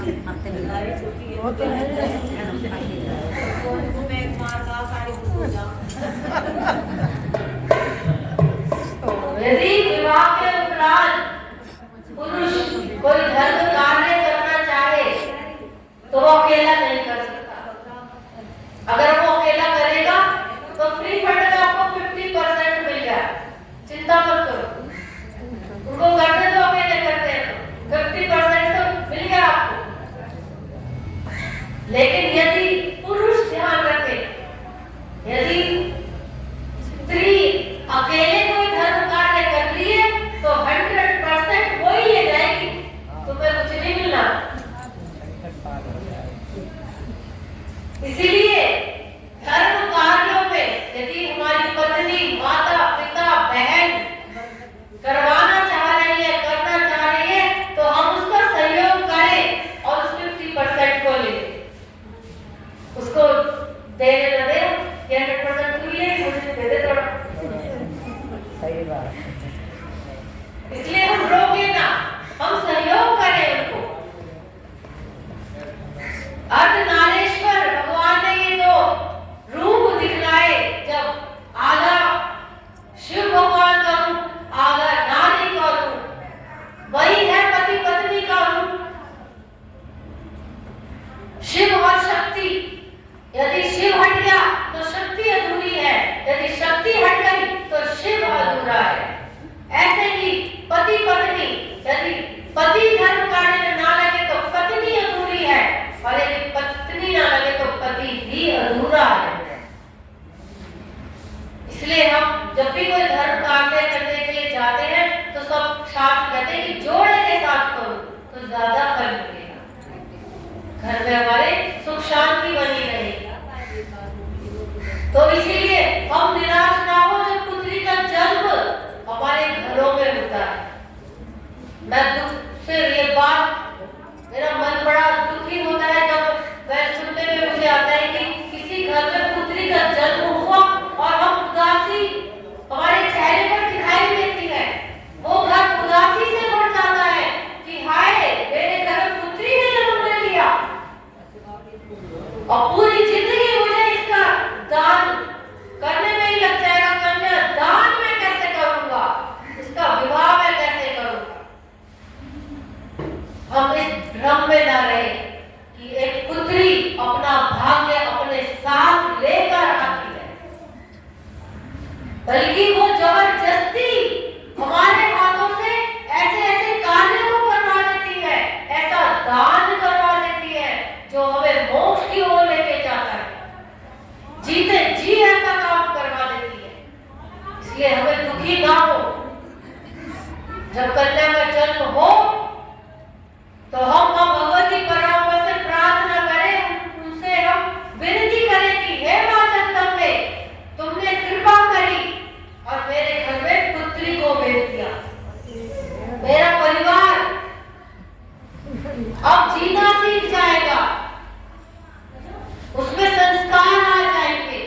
वो तो है। यदि विवाह के उपरांत पुरुष कोई धर्म कार्य करना चाहे तो वो अकेला नहीं कर सकता। अगर वो अकेला करेगा तो फ्री फंड में आपको 50% मिल जाए, चिंता मत करो। उनको करने दो, अकेले करते हैं तो 50% तो मिल गया आपको। लेकिन यदि पुरुष ध्यान रखे, यदि स्त्री अकेले कोई धर्म कार्य कर रही है तो 100% वो ही ले जाएगी, तुम्हें कुछ नहीं मिलना। इसीलिए धर्म कार्यों में यदि हमारी पत्नी, माता, पिता, बहन करवाना चाह रही है, करना चाह रही है, तो हम उसका सहयोग करें और उस 50% को ले, उसको देने न दे। 100% तू ले, मुझे दे दे थोड़ा। सही बात। इसलिए हम रोके ना, हम सहयोग करें उनको। अर्धनारीश्वर भगवान ने ये दो रूप दिखलाए, जब आधा शिव भगवान का रूप, आधा नारी का रूप, वही है पति पत्नी का रूप। शिव और शक्ति, यदि शिव हट गया तो शक्ति अधूरी है, यदि शक्ति हट गई तो शिव अधूरा है। ऐसे ही पति पत्नी, यदि पति धर्म कार्य में ना लगे तो पत्नी अधूरी है, और यदि पत्नी ना लगे तो पति भी अधूरा है। इसलिए हम जब भी कोई धर्म कार्य करने के लिए जाते हैं तो सब शास्त्र कहते हैं कि जोड़े के साथ करो तो ज्यादा फल मिलेगा, घर में हमारे सुख शांति बनी रहेगी। तो इसीलिए हम निराश ना हो जब पुत्री का जन्म हमारे घरों में होता है। मैं दुख से ये बात, मेरा मन बड़ा दुखी होता है जब वह सुनने में मुझे आता है कि किसी घर में पुत्री का जन्म हुआ और हम उदासी हमारे चेहरे पर दिखाई देती है, वो घर उदासी से भर जाता है कि हाय मेरे घर में पुत्री ने जन्म ले लिया, और पूरी जिंदगी मुझे इसका दान करने में ही लग जाएगा। कन्या दान मैं कैसे करूंगा, इसका विवाह मैं कैसे करूंगा। हम इस भ्रम में ना रहे कि एक पुत्री अपना भाग्य अपने साथ लेकर आती है, बल्कि वो जबरदस्ती हमारे हाथों से ऐसे ऐसे कार्य को करवा देती है, ऐसा दान करवा देती है जो हमें मोक्ष की ओर लेके जाता है, जीते जी ऐसा काम करवा देती है। इसलिए हमें दुखी ना हो। जब कन्या का जन्म हो तो हम भगवती परमात्मा से प्रार्थना करें, उनसे हम विनती करें कि हे मां जगदम्बे, तुमने कृपा करी और मेरे घर में पुत्री को भेज दिया। मेरा परिवार अब जीना सीख जाएगा, उसमें संस्कार आ जाएंगे।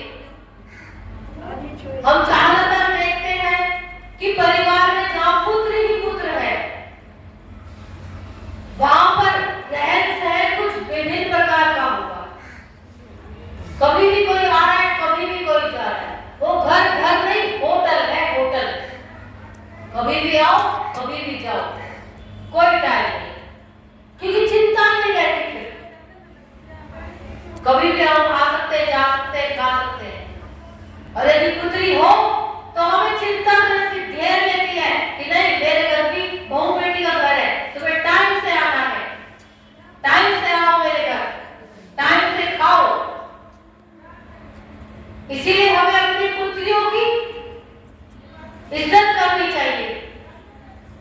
हम ज्यादातर देखते हैं कि परिवार में जहां पुत्र ही पुत्र है, वहां पर रहन सहन कुछ विभिन्न प्रकार का होगा। कभी भी कोई आ रहा है, कभी भी कोई जा रहा है, वो घर घर नहीं होटल है, होटल। कभी भी आओ कभी भी जाओ, कोई टाइम नहीं, क्योंकि चिंता नहीं रहती। फिर कभी भी हम आ सकते हैं, जा सकते हैं, खा सकते हैं। और यदि पुत्री हो तो हमें चिंता घेर लेती है कि नहीं, मेरे घर की बहू बेटी का घर है, तुम्हें टाइम से आना है, टाइम से आओ मेरे घर, टाइम से खाओ। इसीलिए हमें अपनी पुत्रियों की इज्जत करनी चाहिए।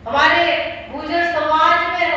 हमारे गुर्जर समाज में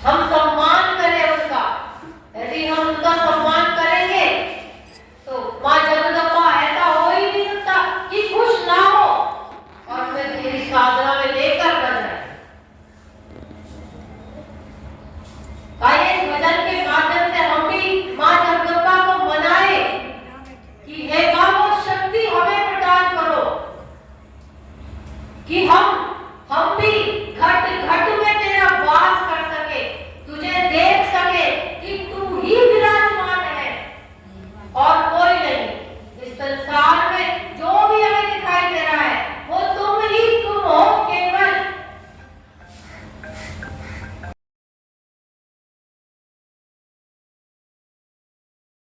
हम सम्मान करें उनका। यदि हम उनका सम्मान करेंगे तो माँ जगदम्बा ऐसा हो ही नहीं सकता कि खुश ना हो और फिर मेरी साधना में लेकर न जाए। आइए इस भजन के माध्यम से हम भी माँ जगदम्बा को मनाए कि हे माँ वो शक्ति हमें प्रदान करो कि हम